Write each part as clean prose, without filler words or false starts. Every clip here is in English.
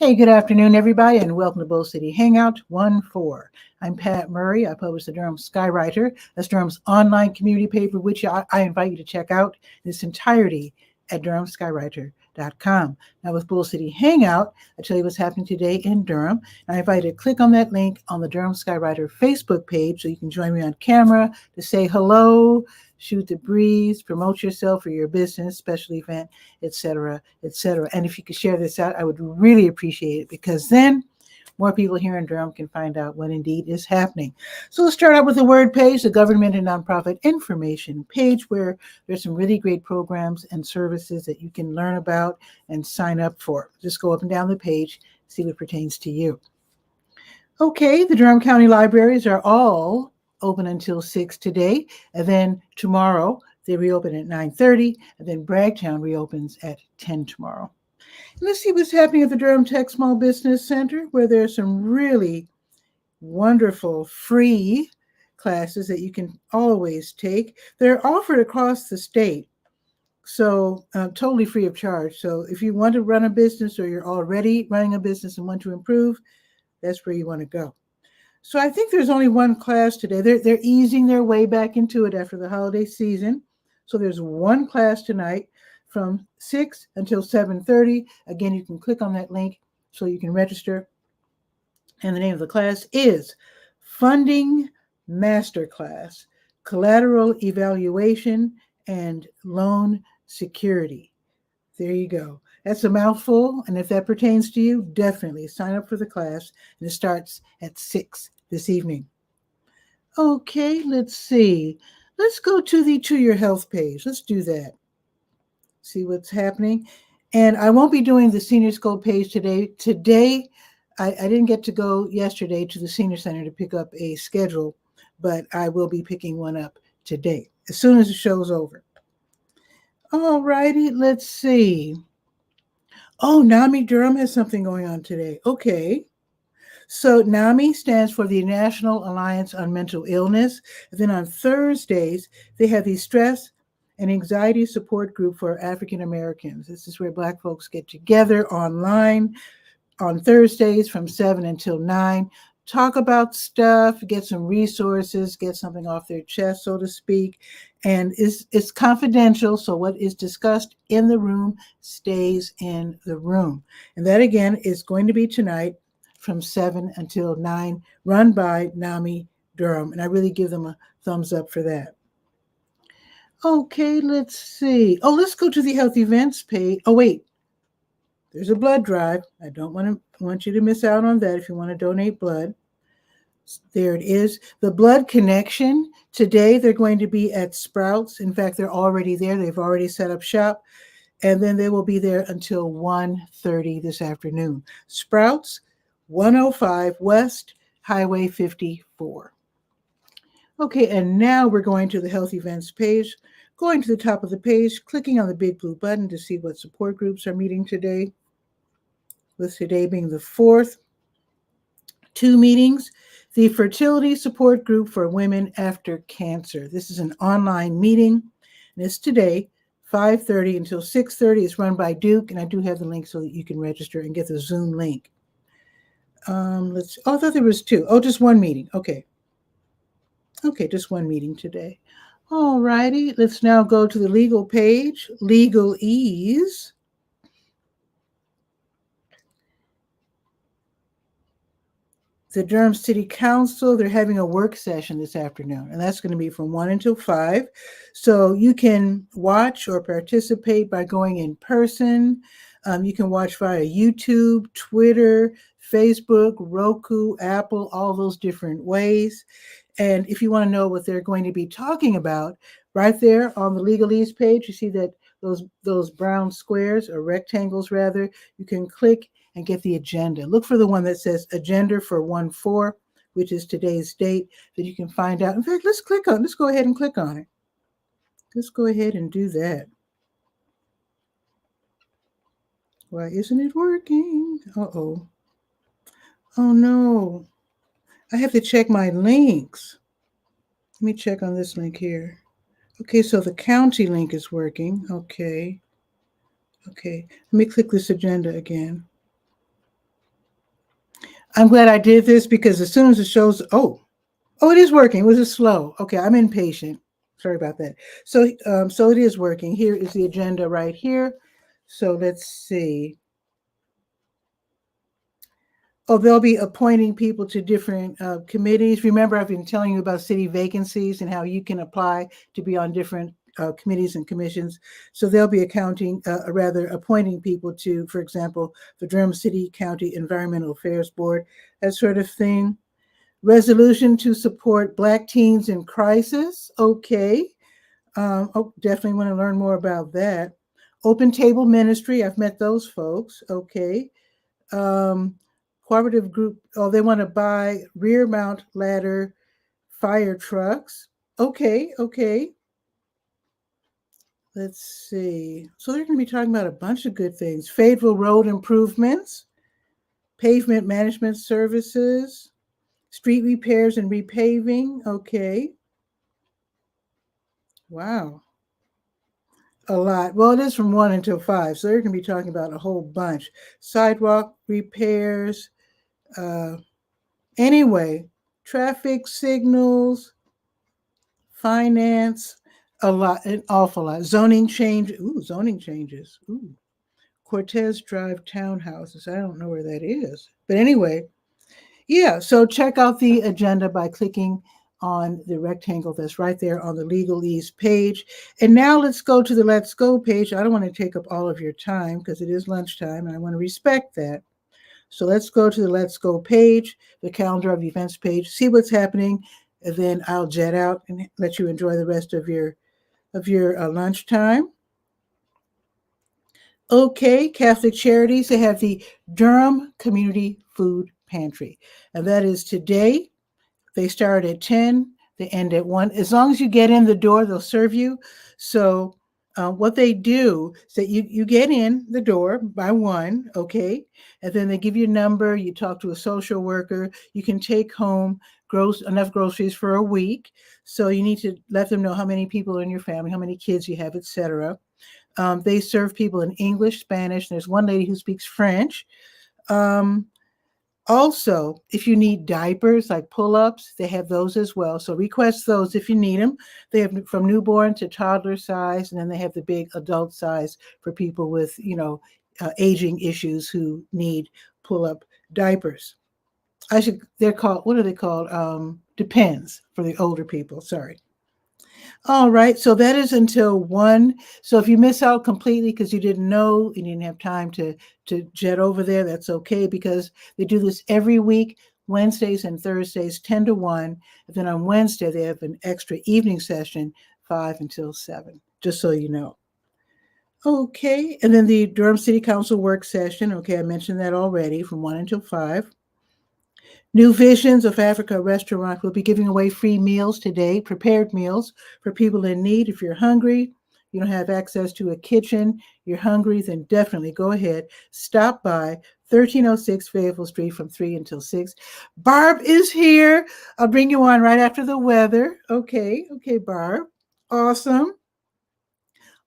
Hey, good afternoon, everybody, and welcome to Bull City Hangout 1-4. I'm Pat Murray. I publish the Durham Skywriter. That's Durham's online community paper, which I invite you to check out in its entirety at durhamskywriter.com. Now, with Bull City Hangout, I tell you what's happening today in Durham. And I invite you to click on that link on the Durham Skywriter Facebook page so you can join me on camera to say hello, shoot the breeze, promote yourself or your business, special event, etc., etc. And if you could share this out, I would really appreciate it, because then more people here in Durham can find out what indeed is happening. So let's start out with the word page, the government and nonprofit information page, where there's some really great programs and services that you can learn about and sign up for. Just go up and down the page, see what pertains to you. Okay, the Durham County Libraries are all open until 6 today, and then tomorrow they reopen at 9:30, and then Bragtown reopens at 10 tomorrow. And let's see what's happening at the Durham Tech Small Business Center, where there's some really wonderful free classes that you can always take. They're offered across the state, so totally free of charge. So if you want to run a business, or you're already running a business and want to improve, that's where you want to go. So I think there's only one class today. They're easing their way back into it after the holiday season. So there's one class tonight from 6 until 7:30. Again, you can click on that link so you can register. And the name of the class is Funding Masterclass, Collateral Evaluation and Loan Security. There you go. That's a mouthful, and if that pertains to you, definitely sign up for the class, and it starts at 6 this evening. Okay, let's see. Let's go to the To Your Health page. Let's do that. See what's happening. And I won't be doing the Senior School page today. Today, I didn't get to go yesterday to the Senior Center to pick up a schedule, but I will be picking one up today, as soon as the show's over. All righty, let's see. Oh, NAMI Durham has something going on today. Okay. So NAMI stands for the National Alliance on Mental Illness. And then on Thursdays, they have the Stress and Anxiety Support Group for African Americans. This is where Black folks get together online on Thursdays from 7 until 9. Talk about stuff, get some resources, get something off their chest, so to speak. And it's confidential, so what is discussed in the room stays in the room. And that, again, is going to be tonight from 7 until 9, run by NAMI Durham. And I really give them a thumbs up for that. Okay, let's see. Oh, let's go to the health events page. Oh, wait. There's a blood drive. I don't want you to miss out on that if you want to donate blood. There it is. The Blood Connection. Today, they're going to be at Sprouts. In fact, they're already there. They've already set up shop. And then they will be there until 1:30 this afternoon. Sprouts, 105 West Highway 54. Okay, and now we're going to the health events page. Going to the top of the page, clicking on the big blue button to see what support groups are meeting today. With today being the 4th. 2 meetings. The Fertility Support Group for Women After Cancer. This is an online meeting, and it's today, 5:30 until 6:30. It's run by Duke, and I do have the link so that you can register and get the Zoom link. I thought there was 2. Oh, just one meeting. Okay, just one meeting today. All righty, let's now go to the legal page, Legalese. The Durham City Council, they're having a work session this afternoon, and that's going to be from 1 until 5. So you can watch or participate by going in person. You can watch via YouTube, Twitter, Facebook, Roku, Apple, all those different ways. And if you want to know what they're going to be talking about, right there on the Legalese page, you see that those brown squares, or rectangles rather, you can click and get the agenda. Look for the one that says agenda for 1/4, which is today's date, that you can find out. In fact, let's go ahead and click on it. Let's go ahead and do that. Why isn't it working? Uh-oh. Oh no. I have to check my links. Let me check on this link here. Okay, so the county link is working. Okay. Let me click this agenda again. I'm glad I did this because as soon as it shows, oh, it is working. It was just slow. Okay, I'm impatient. Sorry about that. So it is working. Here is the agenda right here. So let's see. Oh, they'll be appointing people to different committees. Remember, I've been telling you about city vacancies and how you can apply to be on different committees and commissions. So they'll be appointing people to, for example, the Durham City County Environmental Affairs Board, that sort of thing. Resolution to support Black teens in crisis. Okay. Definitely want to learn more about that. Open Table Ministry. I've met those folks. Okay. Cooperative group. Oh, they want to buy rear mount ladder fire trucks. Okay. Let's see. So they're going to be talking about a bunch of good things. Fayetteville Road improvements, pavement management services, street repairs and repaving. Okay. Wow. A lot. Well, it is from 1 until 5, so they're going to be talking about a whole bunch. Sidewalk repairs. Anyway, traffic signals, finance, a lot, an awful lot. Zoning change. Ooh, zoning changes. Ooh. Cortez Drive townhouses. I don't know where that is. But anyway, yeah, so check out the agenda by clicking on the rectangle that's right there on the legalese page. And now let's go to the Let's Go page. I don't want to take up all of your time because it is lunchtime and I want to respect that. So let's go to the Let's Go page, the calendar of events page, see what's happening, and then I'll jet out and let you enjoy the rest of your lunchtime. Okay, Catholic Charities, they have the Durham Community Food Pantry, and that is today. They start at 10, they end at 1. As long as you get in the door, they'll serve you. So what they do is that you get in the door by 1, okay? And then they give you a number, you talk to a social worker, you can take home enough groceries for a week. So you need to let them know how many people are in your family, how many kids you have, etc. They serve people in English, Spanish. There's one lady who speaks French. Also, if you need diapers like pull-ups, they have those as well. So request those if you need them. They have from newborn to toddler size, and then they have the big adult size for people with, aging issues who need pull-up diapers. They're called, what are they called? Depends for the older people, sorry. All right, so that is until 1. So if you miss out completely because you didn't know, you didn't have time to jet over there, that's okay because they do this every week, Wednesdays and Thursdays, 10 to 1. And then on Wednesday, they have an extra evening session, 5 until 7, just so you know. Okay, and then the Durham City Council work session, okay, I mentioned that already, from 1 until 5. New Visions of Africa restaurant will be giving away free meals today, prepared meals for people in need. If you're hungry, you don't have access to a kitchen, you're hungry, then definitely go ahead. Stop by 1306 Fayetteville Street from 3 until 6. Barb is here. I'll bring you on right after the weather. Okay, Barb. Awesome.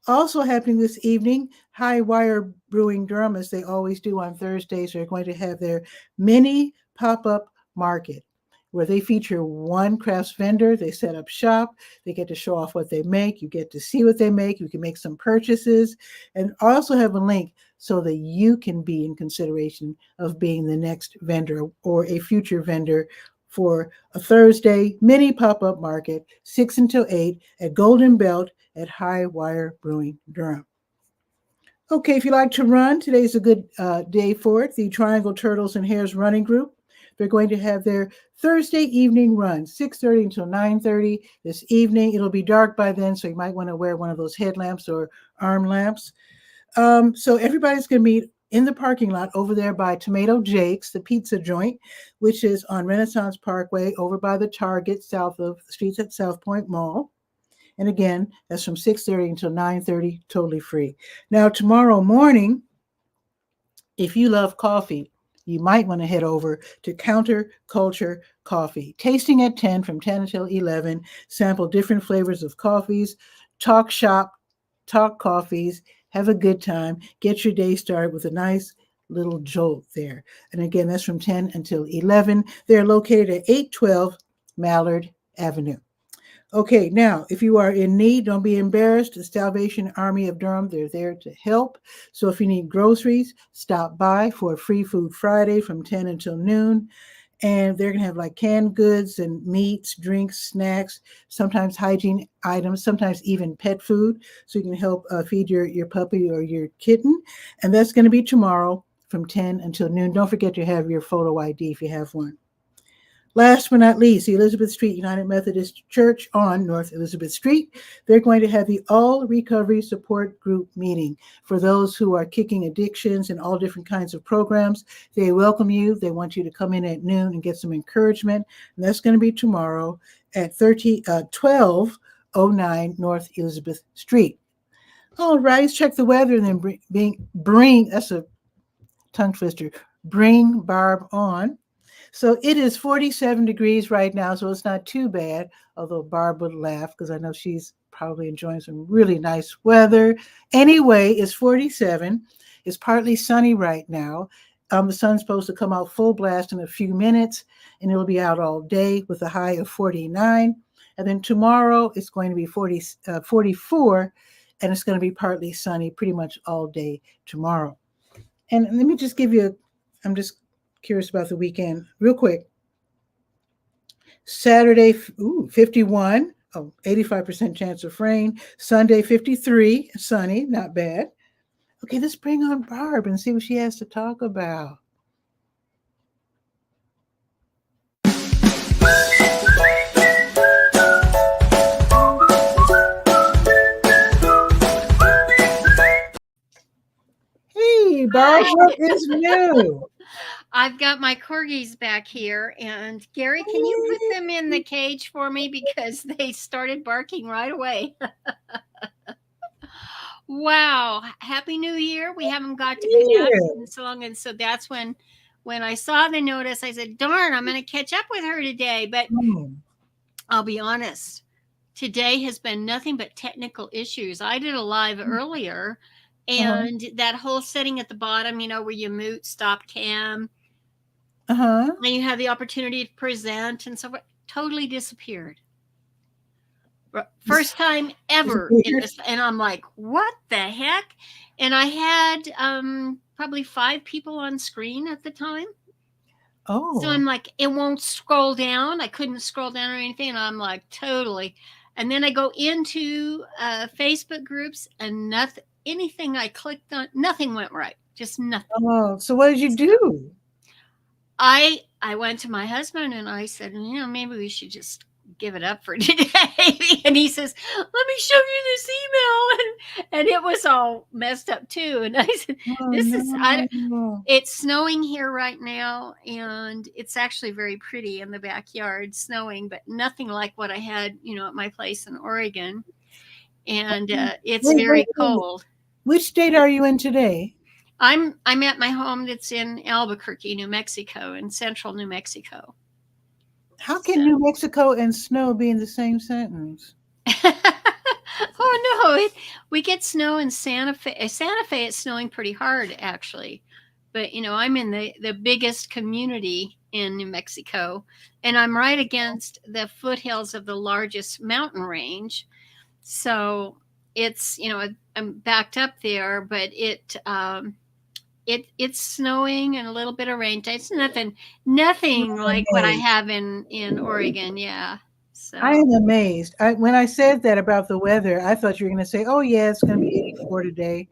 Also happening this evening, High Wire Brewing Durham, as they always do on Thursdays, are going to have their mini pop-up market where they feature one crafts vendor. They set up shop. They get to show off what they make. You get to see what they make. You can make some purchases. And I also have a link so that you can be in consideration of being the next vendor or a future vendor for a Thursday mini pop-up market, 6 until 8 at Golden Belt at High Wire Brewing Durham. Okay, if you like to run, today's a good day for it. The Triangle Turtles and Hares Running Group, they're going to have their Thursday evening run, 6:30 until 9:30 this evening. It'll be dark by then, so you might want to wear one of those headlamps or arm lamps. So everybody's going to meet in the parking lot over there by Tomato Jake's, the pizza joint, which is on Renaissance Parkway over by the Target south of the streets at South Point Mall. And again, that's from 6:30 until 9:30, totally free. Now, tomorrow morning, if you love coffee, you might want to head over to Counter Culture Coffee. Tasting at 10 from 10 until 11. Sample different flavors of coffees. Talk shop, talk coffees. Have a good time. Get your day started with a nice, little jolt there. And again, that's from 10 until 11. They're located at 812 Mallard Avenue. Okay, now, if you are in need, don't be embarrassed. The Salvation Army of Durham, they're there to help. So if you need groceries, stop by for a Free Food Friday from 10 until noon. And they're going to have like canned goods and meats, drinks, snacks, sometimes hygiene items, sometimes even pet food. So you can help feed your puppy or your kitten. And that's going to be tomorrow from 10 until noon. Don't forget to have your photo ID if you have one. Last but not least, the Elizabeth Street United Methodist Church on North Elizabeth Street. They're going to have the All Recovery Support Group meeting for those who are kicking addictions and all different kinds of programs. They welcome you. They want you to come in at noon and get some encouragement. And that's going to be tomorrow at 1209 North Elizabeth Street. All right, let's check the weather and then bring that's a tongue twister, bring Barb on. So it is 47 degrees right now, so it's not too bad, although Barb would laugh because I know she's probably enjoying some really nice weather. Anyway, it's 47. It's partly sunny right now. The sun's supposed to come out full blast in a few minutes, and it'll be out all day with a high of 49. And then tomorrow it's going to be 44, and it's going to be partly sunny pretty much all day tomorrow. And let me just give you, I'm just curious about the weekend real quick. Saturday, 51, 85% chance of rain. Sunday, 53, sunny, not bad. Okay, let's bring on Barb and see what she has to talk about. Hey, Barb, what is new? I've got my corgis back here, and Gary, can you put them in the cage for me because they started barking right away. Wow, Happy New Year. We haven't got to connect in so long, and so that's when I saw the notice, I said, darn, I'm going to catch up with her today. But I'll be honest, today has been nothing but technical issues. I did a live earlier, and that whole setting at the bottom, where you mute, stop cam, and you have the opportunity to present and so forth, totally disappeared. First time ever in this, and I'm like, what the heck? And I had probably 5 people on screen at the time. So I'm like, it won't scroll down. I couldn't scroll down or anything, and I'm like, totally. And then I go into Facebook groups, and anything I clicked on, nothing went right. Just nothing. Oh, so what did you do? I went to my husband and I said, maybe we should just give it up for today. And he says, let me show you this email. And it was all messed up too. And I said, it's snowing here right now. And it's actually very pretty in the backyard, snowing, but nothing like what I had, at my place in Oregon. And it's very cold. Which state are you in today? I'm at my home that's in Albuquerque, New Mexico, in central New Mexico. How can New Mexico and snow be in the same sentence? Oh, no. We get snow in Santa Fe. Santa Fe, it's snowing pretty hard, actually. But, I'm in the biggest community in New Mexico, and I'm right against the foothills of the largest mountain range. So it's, I'm backed up there, but it's snowing and a little bit of rain. It's nothing like what I have in Oregon. Yeah. So I am amazed. When I said that about the weather, I thought you were going to say, oh yeah, it's going to be 84 today.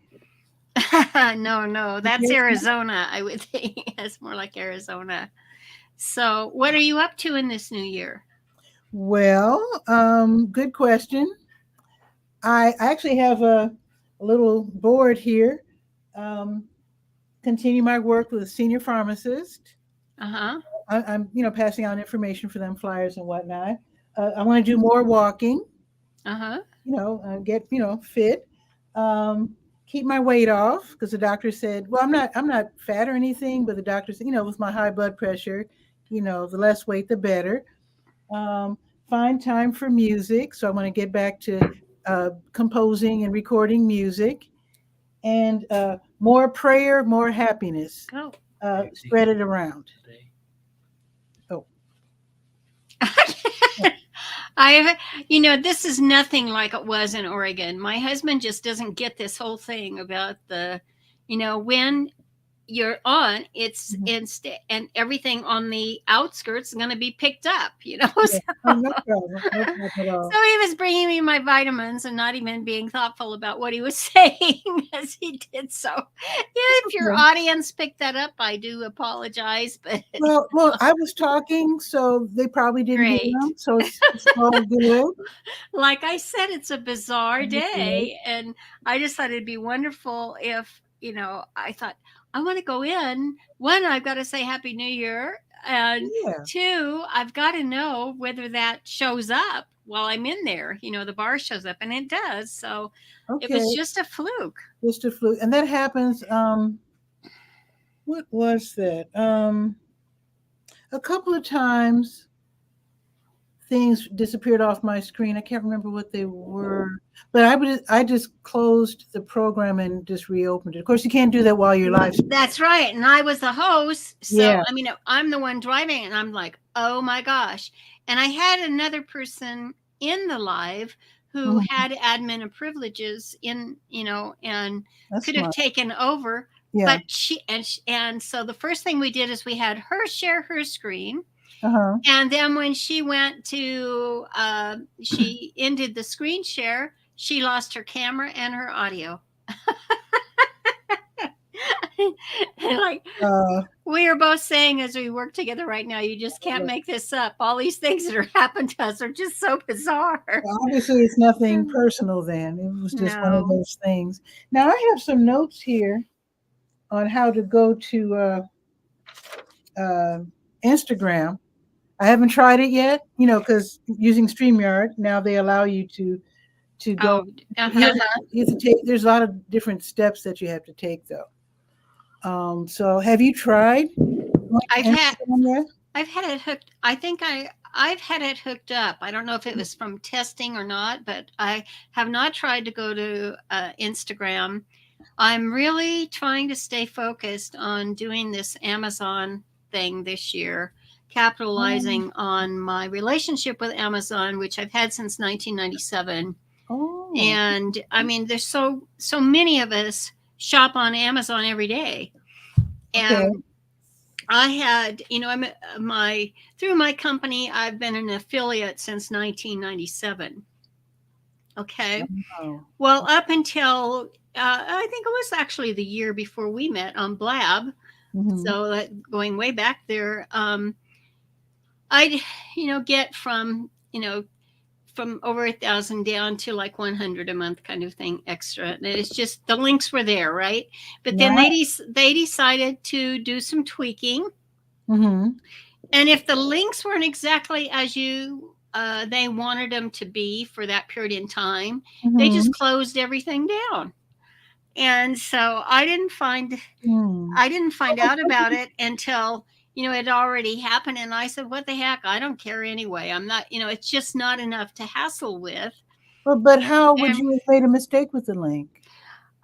No, that's Arizona, I would think. It's more like Arizona. So what are you up to in this new year? Well, good question. I actually have a little board here. Continue my work with a senior pharmacist. I'm passing out information for them, flyers and whatnot. I want to do more walking. Get fit. Keep my weight off because the doctor said, well, I'm not fat or anything, but the doctor said, with my high blood pressure, the less weight the better. Find time for music, so I want to get back to composing and recording music. And More prayer, more happiness. Go. Spread it around. Oh. This is nothing like it was in Oregon. My husband just doesn't get this whole thing about when you're on, it's and everything on the outskirts is going to be picked up, Yeah. So, Oh, no problem. No problem at all. so he was bringing me my vitamins and not even being thoughtful about what he was saying as he did so. If your audience picked that up, I do apologize, but Well, I was talking, so they probably didn't hear great. them. So it's all good. Like I said, it's a bizarre day, and I just thought it'd be wonderful if I thought I want to go in. One, I've got to say Happy New Year, and two, I've got to know whether that shows up while I'm in there. The bar shows up, and it does. So it was just a fluke. Just a fluke, and that happens. What was that? A couple of times things disappeared off my screen. I can't remember what they were, but I just closed the program and just reopened it. Of course, you can't do that while you're live. That's right. And I was the host. So, I'm the one driving, and I'm like, oh my gosh. And I had another person in the live who had admin and privileges and could have taken over. Yeah. But and so the first thing we did is we had her share her screen. And then when she went to, she ended the screen share, she lost her camera and her audio. We are both saying as we work together right now, you just can't make this up. All these things that are happened to us are just so bizarre. Well, obviously, it's nothing personal then. It was just one of those things. Now, I have some notes here on how to go to Instagram. I haven't tried it yet, because using StreamYard, now they allow you to go. You have to take, there's a lot of different steps that you have to take, though. So have you tried? I've had it hooked. I think I've had it hooked up. I don't know if it was from testing or not, but I have not tried to go to Instagram. I'm really trying to stay focused on doing this Amazon thing this year, capitalizing on my relationship with Amazon, which I've had since 1997. And there's so many of us shop on Amazon every day. And I had, through my company, I've been an affiliate since 1997. Okay. Well, up until, I think it was actually the year before we met on Blab. So going way back there, I'd, get from over 1,000 down to like 100 a month kind of thing extra. And it's just, the links were there, right? But then they decided to do some tweaking. And if the links weren't exactly as they wanted them to be for that period in time, they just closed everything down. And so I didn't find out about it until it already happened. And I said, what the heck? I don't care anyway. I'm not, it's just not enough to hassle with. But how would you have made a mistake with the link?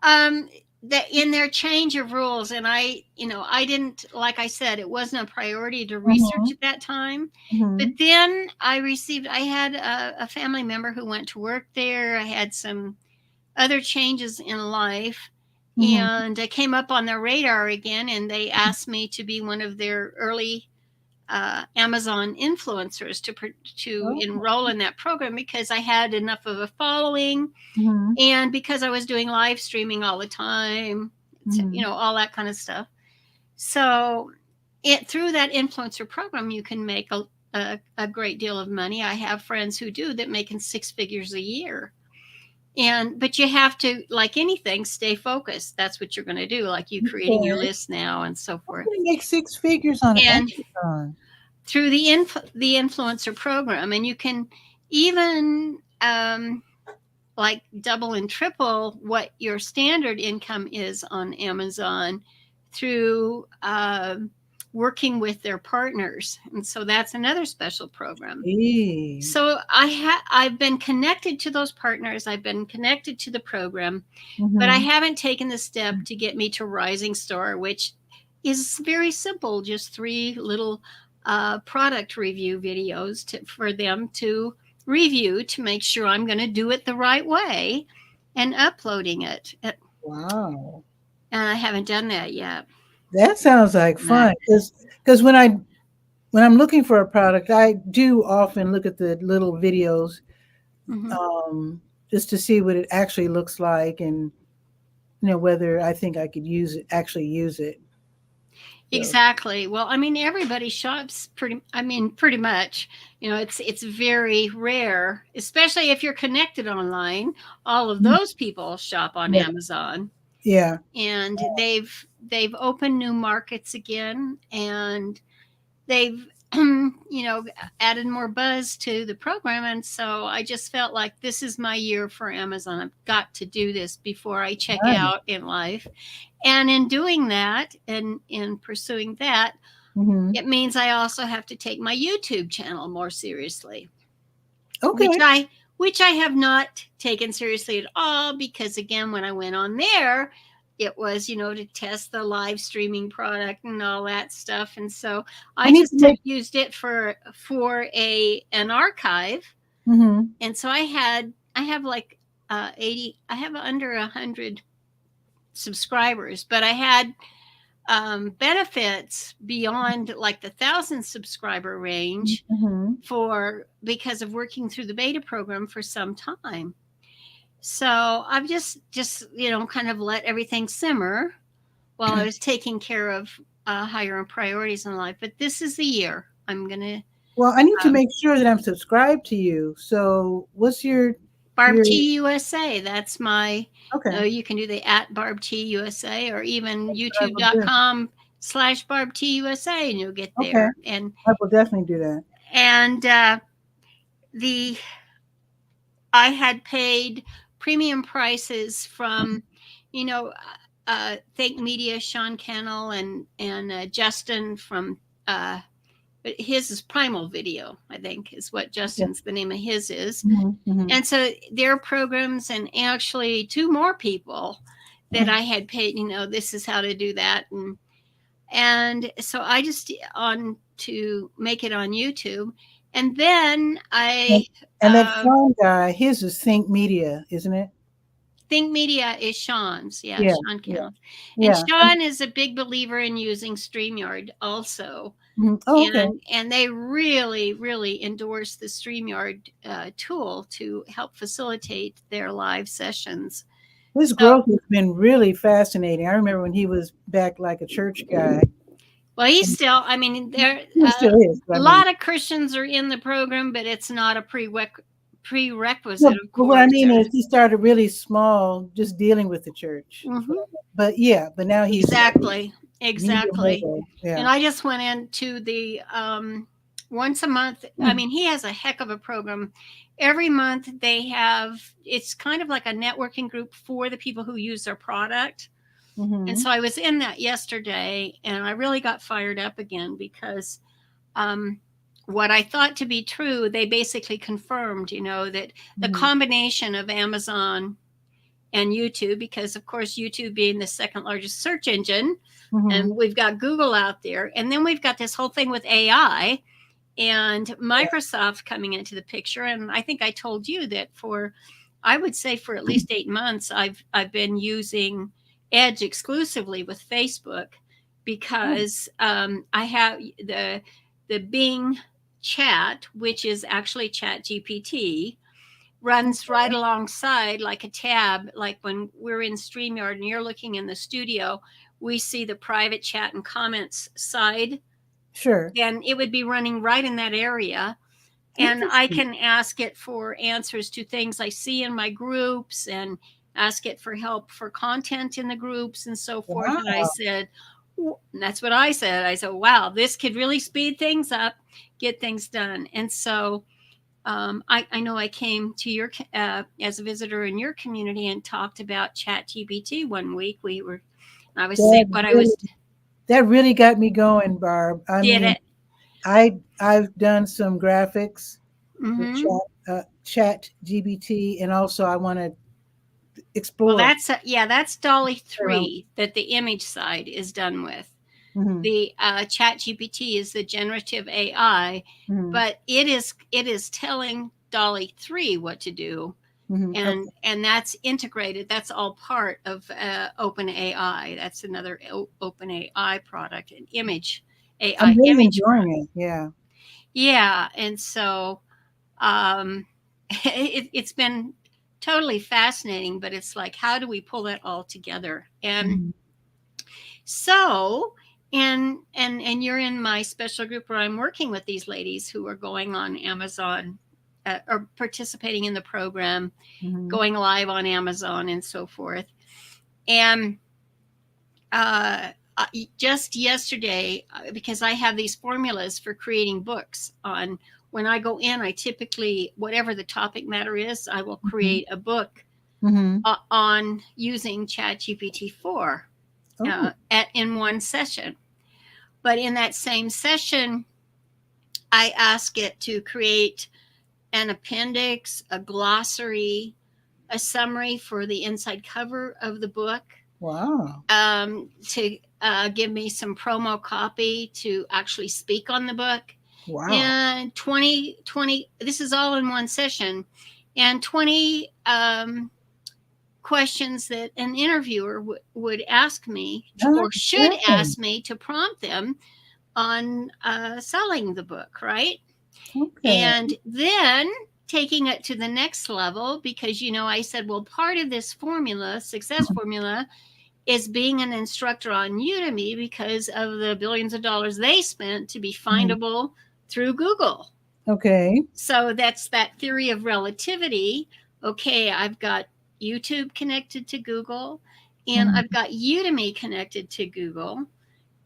That in their change of rules, and I didn't, like I said, it wasn't a priority to research at that time. But then I had a family member who went to work there. I had some other changes in life. And I came up on their radar again, and they asked me to be one of their early Amazon influencers to enroll in that program because I had enough of a following, and because I was doing live streaming all the time, all that kind of stuff. So through that influencer program, you can make a great deal of money. I have friends who do that making 6 figures a year. But you have to, like anything, stay focused. That's what you're going to do, like you creating your list now and so forth. You make 6 figures on Amazon through the influencer program, and you can even like double and triple what your standard income is on Amazon through working with their partners. And so that's another special program. Hey. So I've been connected to those partners. I've been connected to the program, but I haven't taken the step to get me to Rising Star, which is very simple, just 3 little product review videos for them to review to make sure I'm going to do it the right way and uploading it. Wow. And I haven't done that yet. That sounds like fun. Because when I'm looking for a product, I do often look at the little videos just to see what it actually looks like, and whether I think I could actually use it. So. Exactly. Well, I mean, everybody shops pretty much. It's very rare, especially if you're connected online. All of those people shop on Amazon. Yeah. And they've opened new markets again, and they've added more buzz to the program. And so I just felt like this is my year for Amazon. I've got to do this before I check out in life. And in doing that and in pursuing that, it means I also have to take my YouTube channel more seriously. Okay. Which I have not taken seriously at all, because again, when I went on there, it was, to test the live streaming product and all that stuff. And so I just used it for an archive. And so I have like 80, I have under 100 subscribers, but I had benefits beyond like the 1,000 subscriber range because of working through the beta program for some time. So I've just kind of let everything simmer while I was taking care of higher priorities in life. But this is the year I'm gonna. Well, I need to make sure that I'm subscribed to you. So what's your 𝗕𝗨𝗟𝗟? That's my. Okay. You can do the @𝗕𝗨𝗟𝗟 or even youtube.com/𝗕𝗨𝗟𝗟, and you'll get there. Okay. And I will definitely do that. And I had paid premium prices from, Think Media, Sean Cannell and Justin from, his is Primal Video, I think is what Justin's the name of his is. And so their programs, and actually 2 more people that I had paid, this is how to do that. And so I just to make it on YouTube. And then that Sean guy, his is Think Media, isn't it? Think Media is Sean's. Sean Cannell. Yeah. And Sean is a big believer in using StreamYard also. Okay. And they really, really endorse the StreamYard tool to help facilitate their live sessions. His growth has been really fascinating. I remember when he was back like a church guy. Well, he's still, there still is. A lot of Christians are in the program, but it's not a prerequisite, of course. What I mean is he started really small, just dealing with the church. But now he's exactly. Yeah. And I just went into the once a month. He has a heck of a program. Every month they have, it's kind of like a networking group for the people who use their product. And so I was in that yesterday, and I really got fired up again because what I thought to be true, they basically confirmed, that the combination of Amazon and YouTube, because of course YouTube being the second largest search engine, and we've got Google out there, and then we've got this whole thing with AI and Microsoft coming into the picture. And I think I told you that I would say for at least 8 months, I've been using Edge exclusively with Facebook, because I have the Bing chat, which is actually ChatGPT, runs right alongside like a tab. Like when we're in StreamYard and you're looking in the studio, we see the private chat and comments side. Sure. And it would be running right in that area. And I can ask it for answers to things I see in my groups, and ask it for help for content in the groups and so forth. Wow. And I said, that's what I said. I said, wow, this could really speed things up, get things done. And so I know I came to your as a visitor in your community and talked about ChatGPT one week. I was sick, but I was That really got me going, Barb. I Did mean, it? I've done some graphics with Mm-hmm. Chat GBT, and also I want to Well, explore that's Dolly around. 3 that the image side is done with. Hmm. The Chat GPT is the generative AI, Hmm. but it is telling Dolly 3 what to do, Hmm. Okay. and that's integrated. That's all part of Open AI. That's another Open AI product, an image I'm AI really image product. enjoying it. Yeah. Yeah, and so um, it's been totally fascinating. But it's like, how do we pull that all together? And Hmm. so, and you're in my special group where I'm working with these ladies who are going on Amazon, or participating in the program, Hmm. going live on Amazon and so forth. And uh, just yesterday, because I have these formulas for creating books on, when I go in, I typically, whatever the topic matter is, I will Hmm. create a book Hmm. on using ChatGPT 4 Oh, in one session. But in that same session, I ask it to create an appendix, a glossary, a summary for the inside cover of the book, wow. to give me some promo copy to actually speak on the book. Wow. And 20, this is all in one session, and 20 questions that an interviewer would ask me, or should Okay. ask me, to prompt them on selling the book, right? Okay. And then taking it to the next level, because I said, well, part of this formula, success formula, is being an instructor on Udemy because of the billions of dollars they spent to be Mhm. findable through Google. Okay. So that's that theory of relativity. Okay, I've got YouTube connected to Google, and Mhm. I've got Udemy connected to Google, Mhm.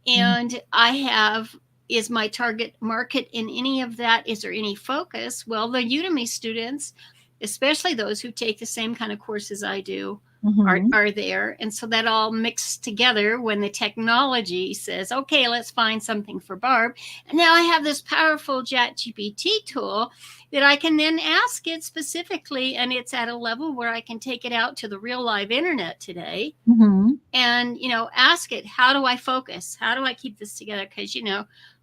and I have, is my target market in any of that? Is there any focus? Well, the Udemy students, especially those who take the same kind of courses I do, Mhm. are there. And so that all mixed together when the technology says, okay, let's find something for Barb. And now I have this powerful Chat GPT tool that I can then ask it specifically, and it's at a level where I can take it out to the real live internet today Mhm. and ask it, how do I focus, how do I keep this together? Because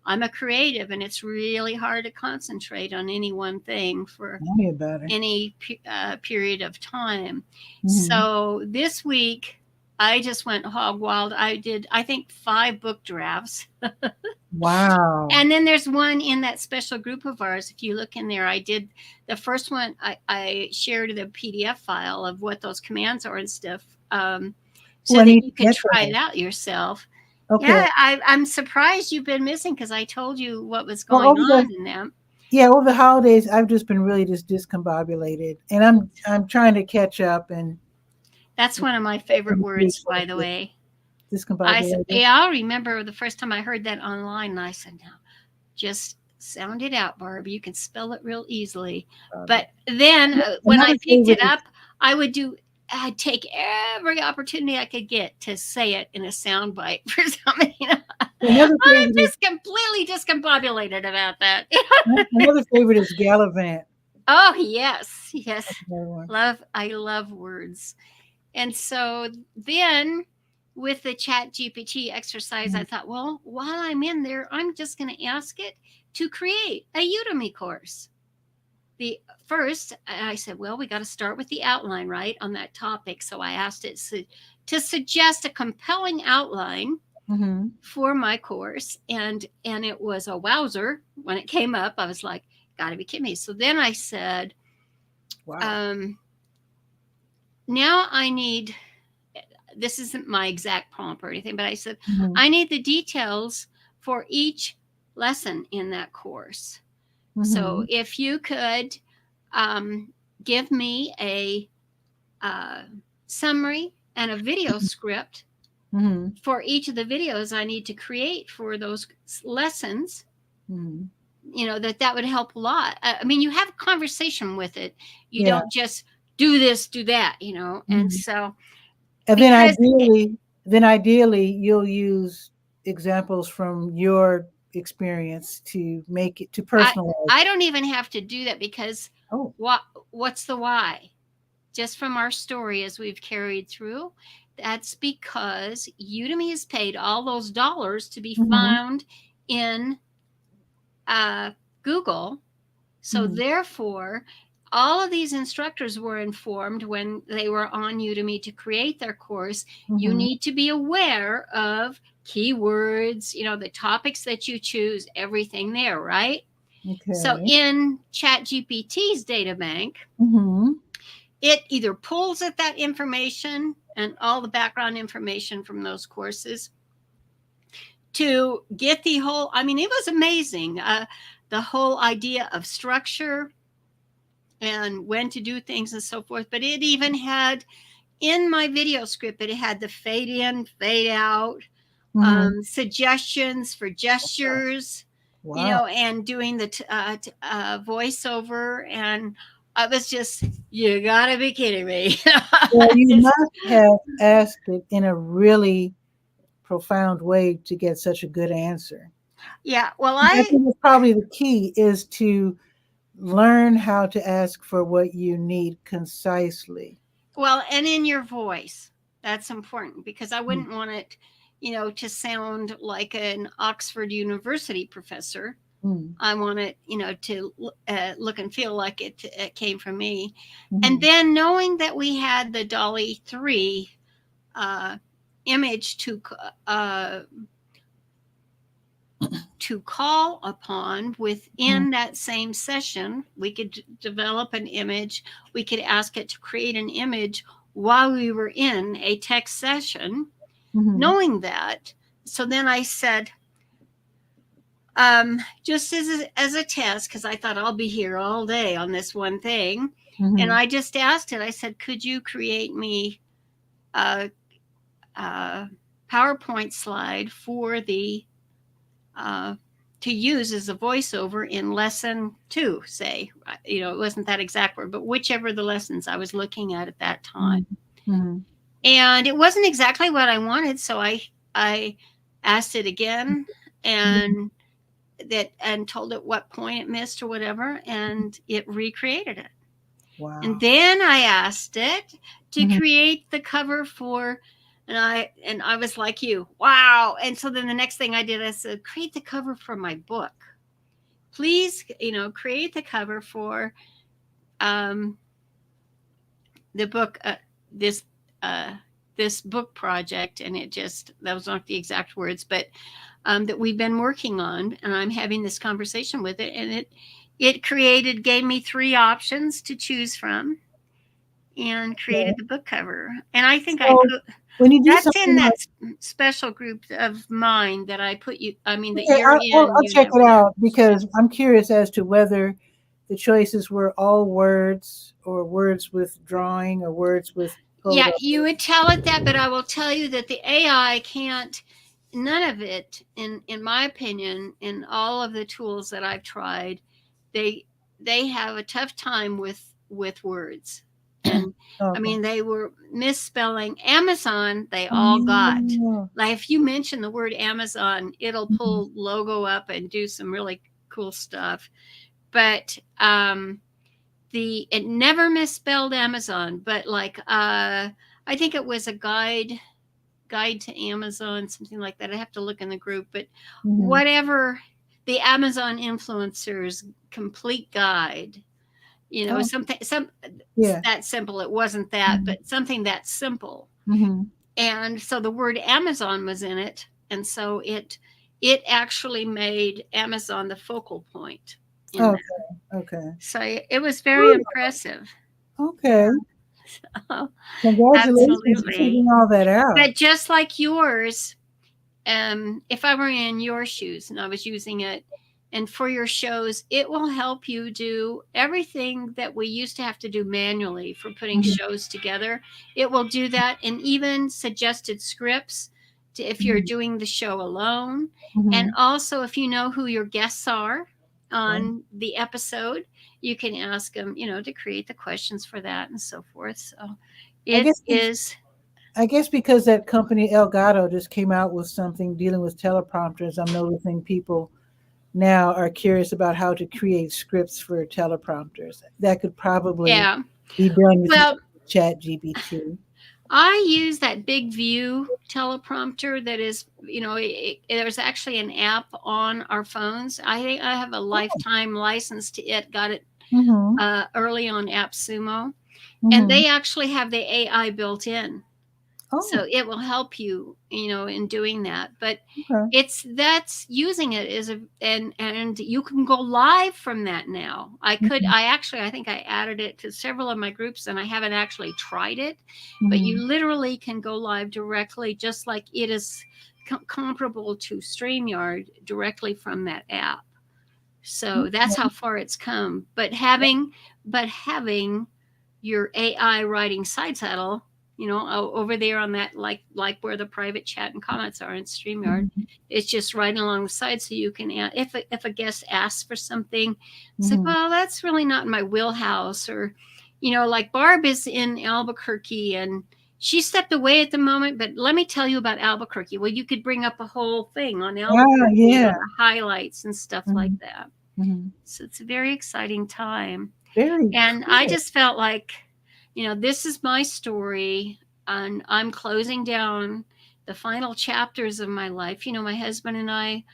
I'm a creative, and it's really hard to concentrate on any one thing for Tell me about it. any period of time. Mhm. So this week I just went hog wild. I did, I think, 5 book drafts. Wow. And then there's one in that special group of ours. If you look in there, I did the first one. I shared the PDF file of what those commands are and stuff, Oh, so I that need you to could get try it that. out yourself. Okay. Yeah, I'm surprised you've been missing, because I told you what was Well, going on in them. over the holidays, I've just been really just discombobulated, and I'm trying to catch up That's one of my favorite and words, by the way. I said, discombobulated. yeah, I'll remember the first time I heard that online, and I said, now, just sound it out, Barb. You can spell it real easily. But then when I Another picked it favorite is up, I'd take every opportunity I could get to say it in a sound bite for something. another I'm favorite is just completely discombobulated about that. another favorite is Gallivant. Oh, yes, yes. That's another one. I love words. And so then with the Chat GPT exercise, I Mhm. thought, well, while I'm in there, I'm just going to ask it to create a Udemy course. The first, I said, well, we got to start with the outline, right, on that topic. So I asked it to suggest a compelling outline Mhm. for my course, and it was a wowzer. When it came up, I was like, gotta be kidding me. So then I said, Wow. um, now I need, this isn't my exact prompt or anything, but I said, Mhm. I need the details for each lesson in that course. So Mhm. if you could um, give me a uh, summary and a video script Mhm. for each of the videos I need to create for those lessons, Mhm. that would help a lot. I mean, you have a conversation with it. You Yeah. don't just do this, do that, and Mhm. so And because then ideally, you'll use examples from your experience to make it to I, personalize. I don't even have to do that because Oh, what's the why? Just from our story as we've carried through, that's because Udemy has paid all those dollars to be found in Google. So therefore, all of these instructors were informed when they were on Udemy to create their course. You need to be aware of keywords, the topics that you choose, everything there, right? okay. So in ChatGPT's data bank, it either pulls at that information and all the background information from those courses to get the whole, it was amazing. The whole idea of structure and when to do things and so forth. But it even had in my video script, it had the fade in, fade out, suggestions for gestures, and doing the voiceover. And I was just, you gotta be kidding me. Well, you must have asked it in a really profound way to get such a good answer. Yeah, well, I think it's probably the key is to learn how to ask for what you need concisely. Well, and in your voice. That's important because I wouldn't want it, to sound like an Oxford University professor. I want it, to look and feel like it came from me. And then knowing that we had the Dolly 3 image to call upon within that same session, we could develop an image. We could ask it to create an image while we were in a text session, knowing that. So then I said, just as a test, because I thought I'll be here all day on this one thing. And I just asked it, I said, could you create me a PowerPoint slide for the to use as a voiceover in lesson 2, say, it wasn't that exact word, but whichever the lessons I was looking at that time. And it wasn't exactly what I wanted. So I asked it again and told it what point it missed or whatever. And it recreated it. Wow. And then I asked it to create the cover for, and I was like you, wow. And so then the next thing I did, I said, create the cover for my book. Please, create the cover for the book, this book project. And those aren't the exact words, but that we've been working on. And I'm having this conversation with it. And it gave me 3 options to choose from and created the book cover. And I think when you do that's something in that special group of mine that I put you, that you're in. I'll check it out because I'm curious as to whether the choices were all words or words with drawing or words with. Yeah, you would tell it that, but I will tell you that the AI can't, none of it, in my opinion, in all of the tools that I've tried, they have a tough time with words. And they were misspelling Amazon. They all got, like, if you mention the word Amazon, it'll pull logo up and do some really cool stuff. But it never misspelled Amazon, but like I think it was a guide to Amazon, something like that. I have to look in the group, but whatever, the Amazon influencers complete guide, something that simple. It wasn't that, but something that simple. And so the word Amazon was in it, and so it actually made Amazon the focal point. Okay. So it was very impressive. Okay. So, congratulations for figuring all that out. But just like yours, if I were in your shoes and I was using it, and for your shows, it will help you do everything that we used to have to do manually for putting shows together. It will do that, and even suggested scripts if you're doing the show alone. And also, if you know who your guests are on the episode, you can ask them, to create the questions for that and so forth. So I guess because that company Elgato just came out with something dealing with teleprompters, I'm noticing people now are curious about how to create scripts for teleprompters. That could probably Yeah. be done with Well, Chat GPT. I use that big view teleprompter that is, there's actually an app on our phones. I think I have a lifetime license to it, got it Mm-hmm. early on AppSumo. And Mm-hmm. they actually have the AI built in. So Oh, it will help you, in doing that. But okay. that's using it as and you can go live from that now. Mm-hmm. I think I added it to several of my groups and I haven't actually tried it, but you Mm-hmm. literally can go live directly, just like it is comparable to StreamYard, directly from that app. So that's how far it's come. But having your AI writing side saddle, over there on that, like where the private chat and comments are in StreamYard, Mm-hmm. it's just writing along the side, so you can add, if a guest asks for something, it's like, Mm-hmm. well, that's really not in my wheelhouse, or like Barb is in Albuquerque and she stepped away at the moment, but let me tell you about Albuquerque. Well, you could bring up a whole thing on Ah, Albuquerque, yeah. the highlights and stuff like Mm-hmm. that. Mm-hmm. So it's a very exciting time. Very And I cool. just felt like, this is my story, and I'm closing down the final chapters of my life. My husband and I,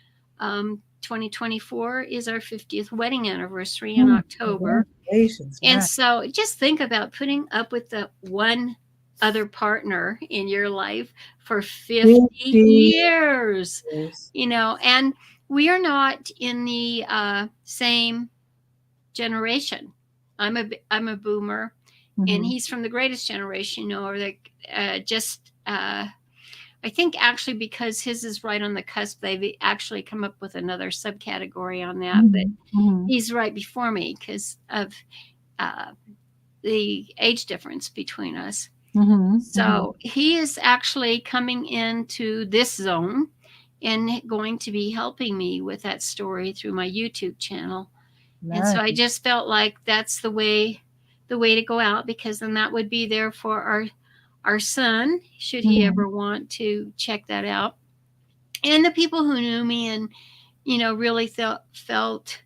2024 is our 50th wedding anniversary in October. Congratulations. And Nice. so just think about putting up with the one other partner in your life for 50 50 years, years. and we are not in the same generation. I'm a boomer, and Mm-hmm. he's from the greatest generation, or I think actually because his is right on the cusp, they've actually come up with another subcategory on that, but Mm-hmm. he's right before me because of uh, the age difference between us. Mm-hmm. Mm-hmm. So he is actually coming into this zone and going to be helping me with that story through my YouTube channel. And so Nice. I just felt like that's the way to go out, because then that would be there for our son, should he Mm-hmm. ever want to check that out. And the people who knew me and really felt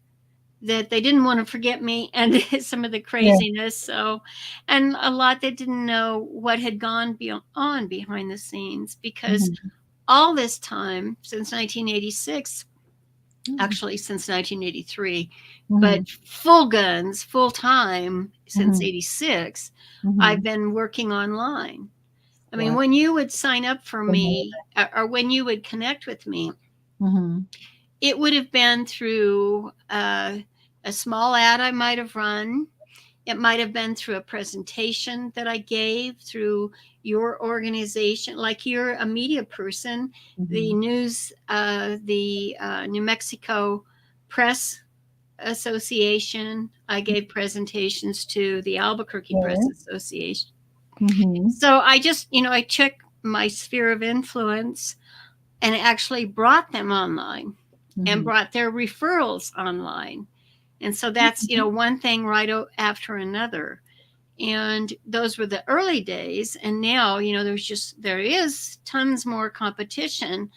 that they didn't want to forget me and some of the Yeah. craziness. So, and a lot that didn't know what had gone on behind the scenes, because Mm-hmm. all this time since 1986, Mm-hmm. actually since 1983, Mm-hmm. but full guns, full time since Mm-hmm. 86, Mm-hmm. I've been working online. I mean, Wow. when you would sign up for me, or when you would connect with me, Mm-hmm. it would have been through a small ad I might have run. It might have been through a presentation that I gave through your organization, like you're a media person, the Mm-hmm. news, the New Mexico Press Association. I gave presentations to the Albuquerque Press Yeah. Association. Mm-hmm. So I just, I checked my sphere of influence and actually brought them online and Mm-hmm. brought their referrals online. And so that's, one thing right after another. And those were the early days. And now, there is tons more competition.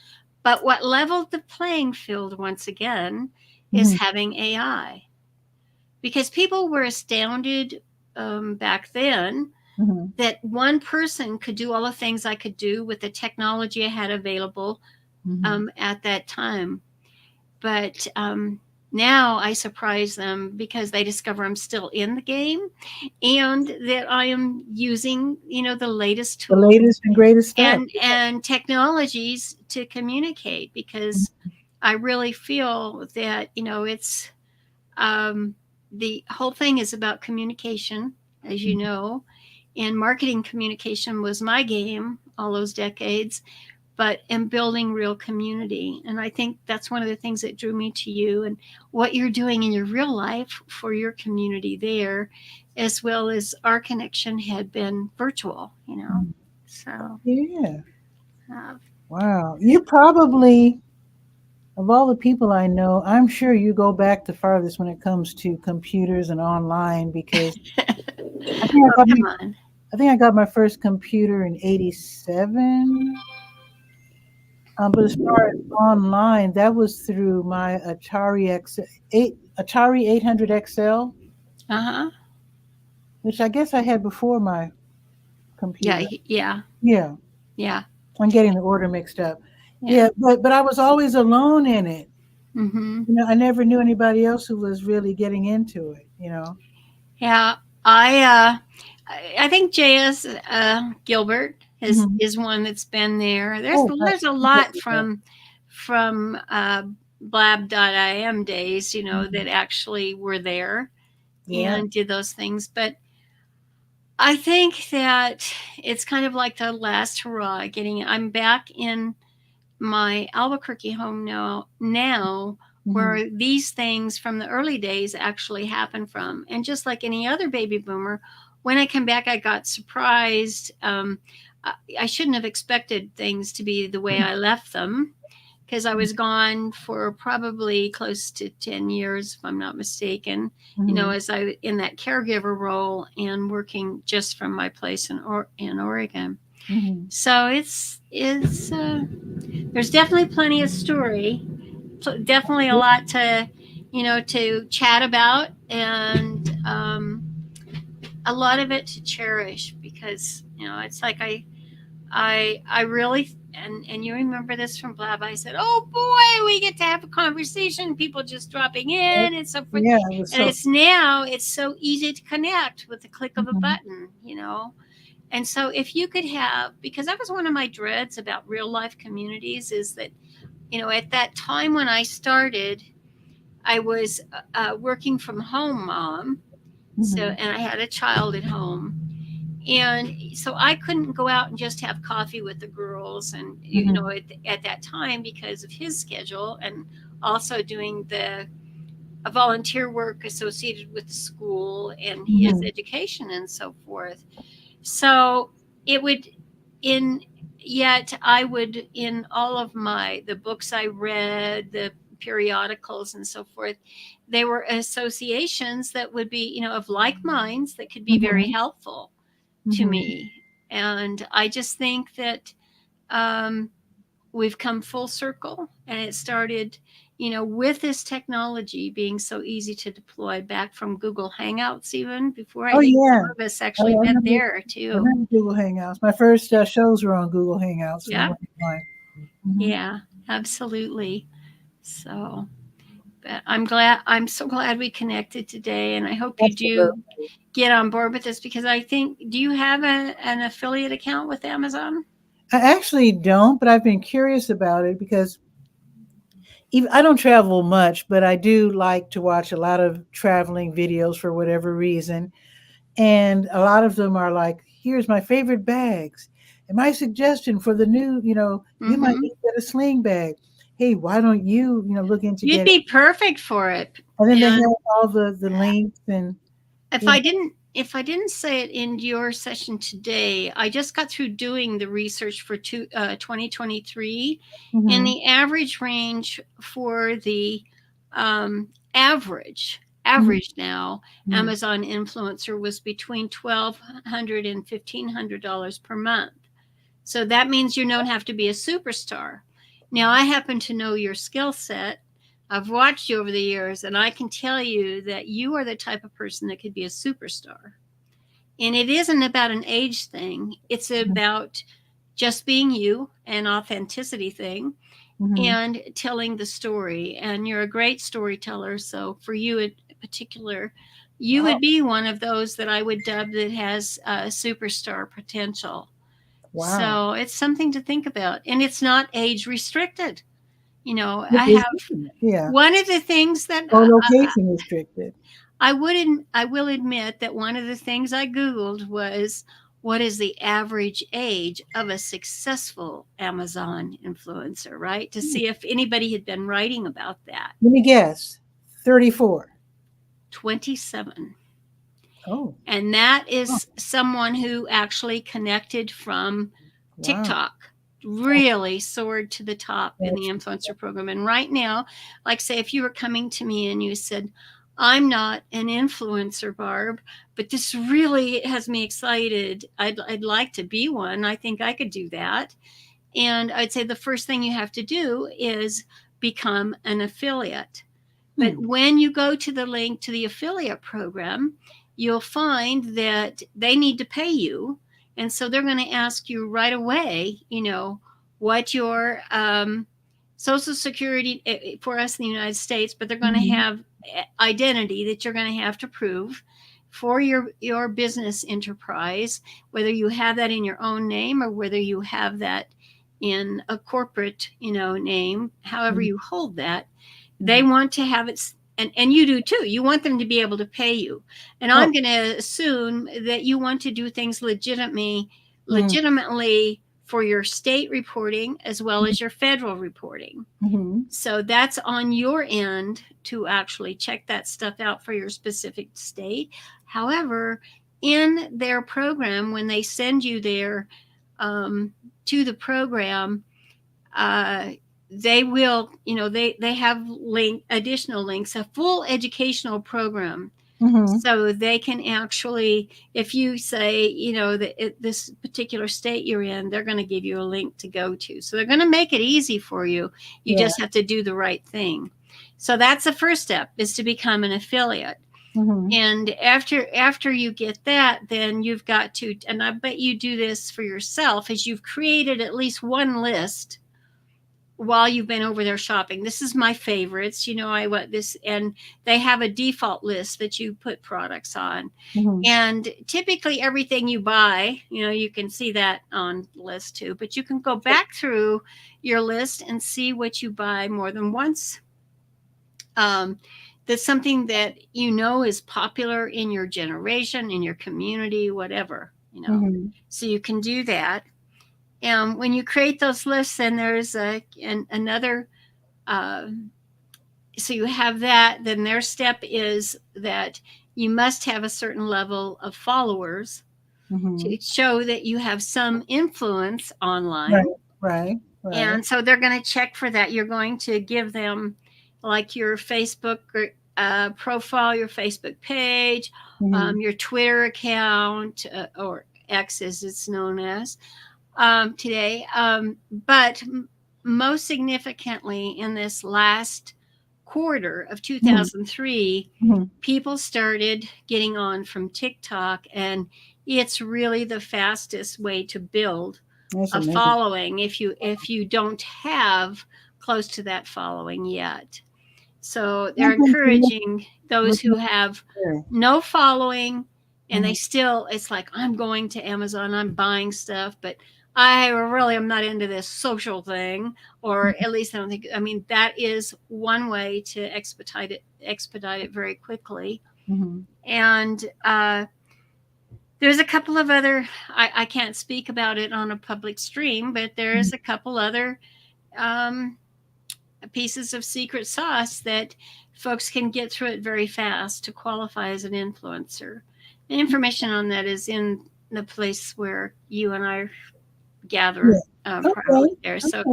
But what leveled the playing field once again is Mm-hmm. having AI. Because people were astounded back then Mm-hmm. that one person could do all the things I could do with the technology I had available Mm-hmm. at that time. But now I surprise them because they discover I'm still in the game and that I am using, the latest The tools latest and greatest stuff. and technologies to communicate, because I really feel that, it's the whole thing is about communication, as you Mm-hmm. know, and marketing communication was my game all those decades, but in building real community. And I think that's one of the things that drew me to you and what you're doing in your real life for your community there, as well as our connection had been virtual, So, Yeah. uh, Wow. You probably, of all the people I know, I'm sure you go back the farthest when it comes to computers and online because I think oh, come on. I think I got my first computer in '87. But as far as online, that was through my Atari 800 XL, Uh-huh. which I guess I had before my Yeah, computer. yeah, Yeah, yeah, I'm getting the order mixed up. yeah. Yeah, but I was always alone in it. Mm-hmm. I never knew anybody else who was really getting into it. Yeah, I think J.S. Gilbert Hmm. is one that's been there. Oh, gosh, There's a he did lot that. from blab.im days, Mhm. that actually were there Yeah. and did those things. But I think that it's kind of like the last hurrah. I'm back in my Albuquerque home now Hmm. where these things from the early days actually happen from. And just like any other baby boomer, when I come back, I got surprised. I shouldn't have expected things to be the way I left them because I was gone for probably close to 10 years, if I'm not mistaken, Hmm. as I in that caregiver role and working just from my place in Oregon. Hmm. So it's there's definitely plenty of story, definitely a lot to chat about, and a lot of it to cherish because it's like I really and you remember this from Blab. I said, "Oh boy, we get to have a conversation. People just dropping in and so forth." Yeah, it was And so. it's so easy to connect with the click of a Mhm. button. And so if you could have, because that was one of my dreads about real life communities, is that at that time when I started, I was working from home mom. So, Mhm. and I had a child at home. And so I couldn't go out and just have coffee with the girls. And, Mhm. at that time, because of his schedule and also doing the volunteer work associated with the school and his Mhm. education and so forth. So it would, in yet I would, in all of the books I read, the periodicals and so forth, they were associations that would be, of like minds that could be very Mhm. helpful to Mhm. me. And I just think that um, we've come full circle, and it started with this technology being so easy to deploy back from Google Hangouts, even before. I Oh think some yeah, of us I actually met remember. there I too. remember Google Hangouts. My first shows were on Google Hangouts from Yeah, way back. Mhm. yeah, absolutely. So but I'm so glad we connected today, and I hope you do Absolutely. get on board with this, because I think, do you have an affiliate account with Amazon? I actually don't, but I've been curious about it because even I don't travel much, but I do like to watch a lot of traveling videos for whatever reason. And a lot of them are like, here's my favorite bags. And my suggestion for the new, you might Mm-hmm. need to get a sling bag. Hey, why don't you, look into You'd getting, be perfect for it. and then they And have all the links and, if you I know, didn't if I didn't say it in your session today, I just got through doing the research for 2023, and mhm, the average range for the average now mhm, Amazon influencer was between $1,200 and $1,500 per month. So that means you don't have to be a superstar. Now, I happen to know your skill set. I've watched you over the years, and I can tell you that you are the type of person that could be a superstar. And it isn't about an age thing, it's mhm, about just being you, an authenticity thing, mhm. and telling the story. And you're a great storyteller. So, for you in particular, you Oh, would be one of those that I would dub that has superstar potential. wow. So it's something to think about. And it's not age restricted. It I is, have isn't it? Yeah. one of the things that Or location restricted. I will admit that one of the things I Googled was, what is the average age of a successful Amazon influencer, right? To Hmm. see if anybody had been writing about that. Let me guess. 34. 27. Oh, And that oh, is someone who actually connected from wow. TikTok, really soared to the top in the That's, influencer program. And right now, like say, if you were coming to me and you said, I'm not an influencer, Barb, but this really has me excited. I'd like to be one. I think I could do that. And I'd say the first thing you have to do is become an affiliate. But when you go to the link to the affiliate program, you'll find that they need to pay you. And so they're going to ask you right away, what your Social Security for us in the United States, but they're going to have identity that you're going to have to prove for your business enterprise, whether you have that in your own name or whether you have that in a corporate, name, however you hold that. They want to have it, and you do too. You want them to be able to pay you. And I'm going to assume that you want to do things legitimately for your state reporting as well as your federal reporting. So that's on your end to actually check that stuff out for your specific state. However, in their program, when they send you there to the program, they will, they have additional links, a full educational program. So they can actually, if you say, this particular state you're in, they're going to give you a link to go to. So they're going to make it easy for you. You just have to do the right thing. So that's the first step, is to become an affiliate. And after you get that, then you've got to, and I bet you do this for yourself, is you've created at least one list while you've been over there shopping. This is my favorites. I want this, and they have a default list that you put products on. And typically everything you buy, you can see that on the list too, but you can go back through your list and see what you buy more than once. That's something that is popular in your generation, in your community, whatever, So you can do that. And when you create those lists, then there's another, so you have that. Then their step is that you must have a certain level of followers to show that you have some influence online. Right. And so they're going to check for that. You're going to give them like your Facebook profile, your Facebook page, your Twitter account, or X as it's known as today. But most significantly, in this last quarter of 2003, people started getting on from TikTok, and it's really the fastest way to build a following if you don't have close to that following yet. So they're encouraging those who have no following, and they still, it's like, I'm going to Amazon, I'm buying stuff, but I really am not into this social thing, or at least I don't think, that is one way to expedite it very quickly. And there's a couple of other, I can't speak about it on a public stream, but there's a couple other pieces of secret sauce that folks can get through it very fast to qualify as an influencer. The information on that is in the place where you and I gather probably there. So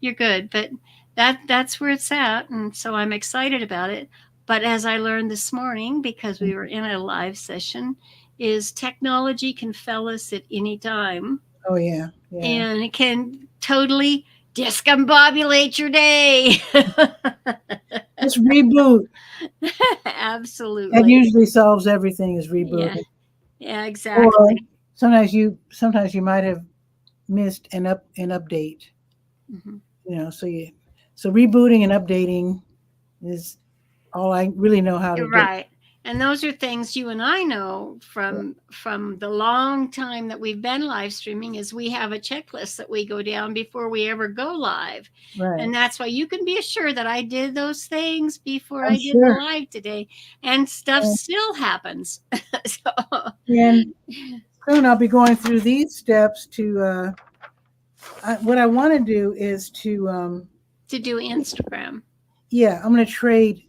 you're good, but that's where it's at. And so I'm excited about it. But as I learned this morning, because we were in a live session, is technology can fail us at any time. Oh, yeah. And it can totally discombobulate your day. Just reboot. Absolutely. That usually solves everything, is rebooting. Yeah, exactly. Or sometimes you might have missed an update. So rebooting and updating is all I really know how to do. Right. And those are things you and I know from the long time that we've been live streaming, is we have a checklist that we go down before we ever go live. Right. And that's why you can be assured that I did those things before I did the live today, and stuff still happens. And soon I'll be going through these steps to, what I want to do is to do Instagram. Yeah, I'm going to trade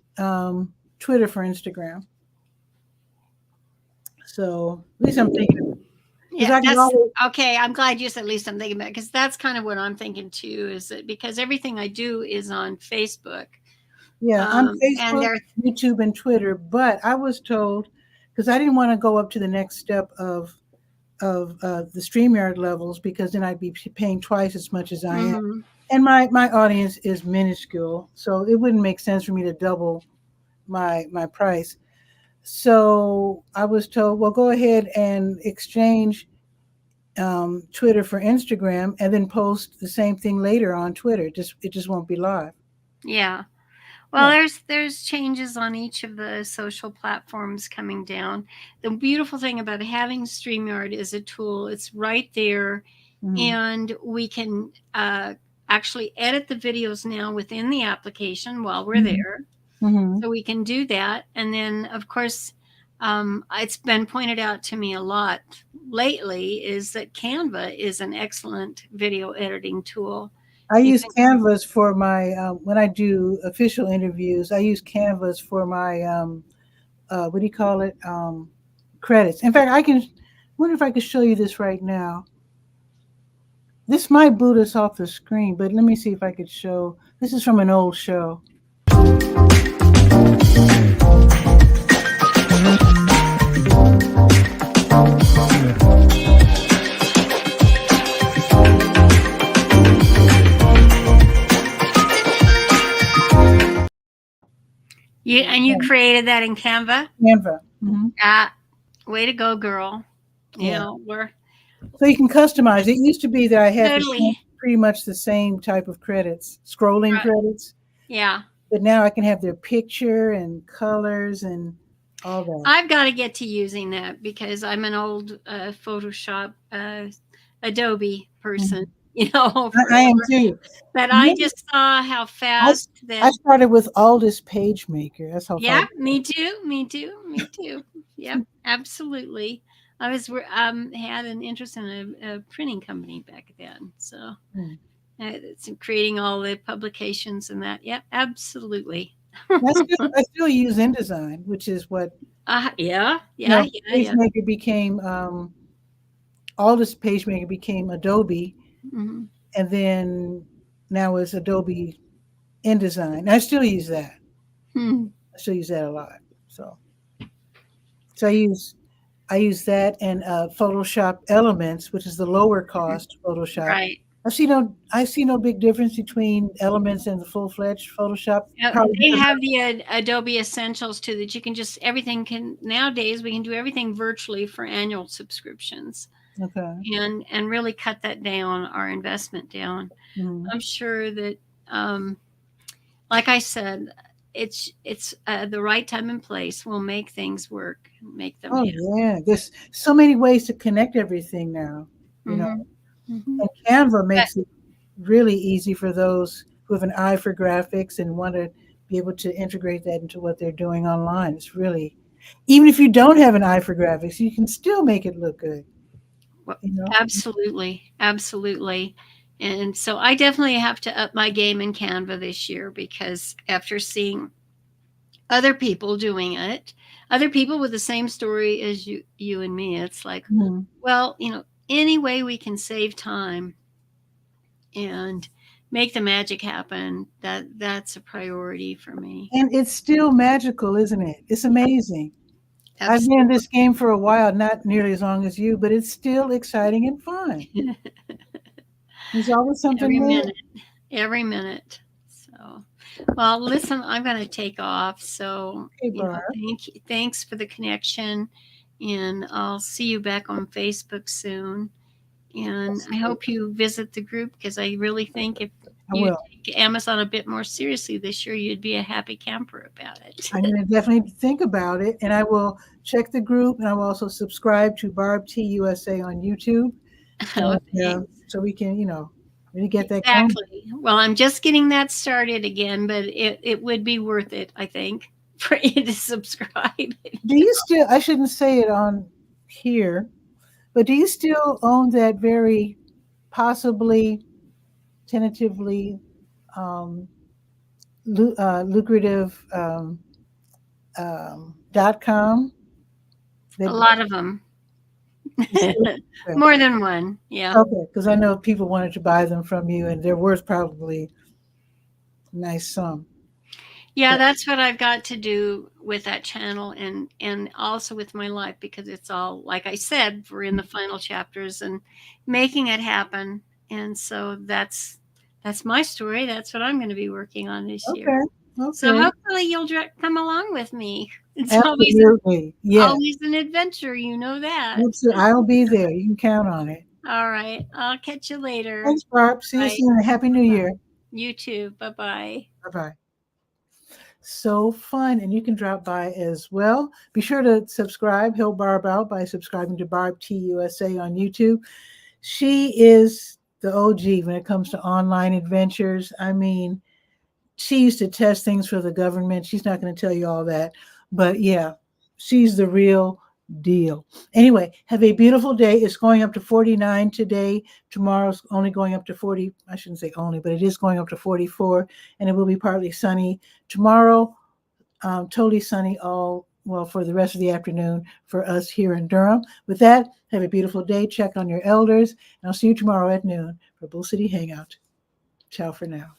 Twitter for Instagram. So at least I'm thinking. Yeah, okay. I'm glad you said at least I'm thinking about it, because that's kind of what I'm thinking too, is that because everything I do is on Facebook, Yeah, I'm And Facebook, they're YouTube, and Twitter, but I was told, because I didn't want to go up to the next step of the StreamYard levels, because then I'd be paying twice as much as I am. mhm. And my audience is minuscule, so it wouldn't make sense for me to double my price. So I was told, well, go ahead and exchange Twitter for Instagram, and then post the same thing later on Twitter. It just won't be live. Yeah. Well, Yeah. there's changes on each of the social platforms coming down. The beautiful thing about having StreamYard is a tool. It's right there, Mhm. and we can actually edit the videos now within the application while we're Mhm. there. Mhm. So we can do that. And then, of course, it's been pointed out to me a lot lately is that Canva is an excellent video editing tool. I You use can, Canvas for my when I do official interviews. I use Canvas for my what do you call it? Credits. In fact, I can wonder if I could show you this right now. This might boot us off the screen, but let me see if I could show. This is from an old show. you created that in Canva? Canva. Mhm. Way to go, girl. You Yeah. know, we're So you can customize. It used to be that I had totally, pretty much the same type of credits, scrolling credits, yeah. but now I can have their picture and colors and all that. I've got to get to using that because I'm an old Photoshop, Adobe person, you know, I am forever. too. But I Yeah, just saw how I, fast I that. started with Aldous PageMaker. That's how far. Yeah, me too. Me too. Me too. Yep, absolutely. I was had an interest in a printing company back then, so Hmm. it's creating all the publications and that. Yep, absolutely. I still use InDesign, which is what Yeah, yeah, yeah, yeah. PageMaker became. Aldous PageMaker became Adobe, Hmm. and then now it's Adobe InDesign. I still use that. Hmm. I still use that a lot. So I use that and Photoshop Elements, which is the lower cost Photoshop. Right. I see no big difference between Elements and the full fledged Photoshop. Probably They because have the Adobe Essentials too that you can just everything can nowadays we can do everything virtually for annual subscriptions okay. and really cut that down, our investment down. Mhm. I'm sure that like I said, it's the right time and place will make things work, make them Oh happen. yeah, there's so many ways to connect everything now. You know, Hmm. Hmm. and Canva makes it really easy for those who have an eye for graphics and want to be able to integrate that into what they're doing online. It's really, even if you don't have an eye for graphics, you can still make it look good. Well, You know. absolutely, absolutely. And so I definitely have to up my game in Canva this year because after seeing other people doing it, other people with the same story as you and me, it's like, Mhm. well, any way we can save time and make the magic happen, that's a priority for me. And it's still magical, isn't it? It's amazing. I've been in Absolutely. this game for a while, not nearly as long as you, but it's still exciting and fun. There's always something Every new. minute, every minute. So, well, listen, I'm going to take off. So, Okay, Barb. thanks for the connection, and I'll see you back on Facebook soon. And I hope you visit the group because I really think if I you will. take Amazon a bit more seriously this year, you'd be a happy camper about it. I'm going to definitely think about it, and I will check the group, and I will also subscribe to Barb T USA on YouTube, Oh, and, thanks. so we can, really get that going. Exactly. Well, I'm just getting that started again, but it would be worth it, I think, for you to subscribe. Do you still? I shouldn't say it on here, but do you still own that very possibly, tentatively lucrative .com? A That lot of them. More than one. Yeah. okay, because I know people wanted to buy them from you, and they're worth probably a nice sum. Yeah, But that's what I've got to do with that channel and also with my life, because it's all, like I said, we're in the final chapters and making it happen. And so that's my story. That's what I'm going to be working on this year. okay, So okay, hopefully you'll come along with me. It's absolutely, yes. always an adventure, you know that. Absolutely. I'll be there. You can count on it. All right. I'll catch you later. Thanks, Barb. See you Bye. soon. Happy New Year. You too. Bye-bye. Bye bye. So fun. And you can drop by as well. Be sure to subscribe, help Barb out by subscribing to Barb TUSA on YouTube. She is the OG when it comes to online adventures. I mean, she used to test things for the government. She's not going to tell you all that. But yeah, she's the real deal. Anyway, have a beautiful day. It's going up to 49 today. Tomorrow's only going up to 40. I shouldn't say only, but it is going up to 44, and it will be partly sunny. Tomorrow, totally sunny all, well, for the rest of the afternoon for us here in Durham. With that, have a beautiful day. Check on your elders, and I'll see you tomorrow at noon for Bull City Hangout. Ciao for now.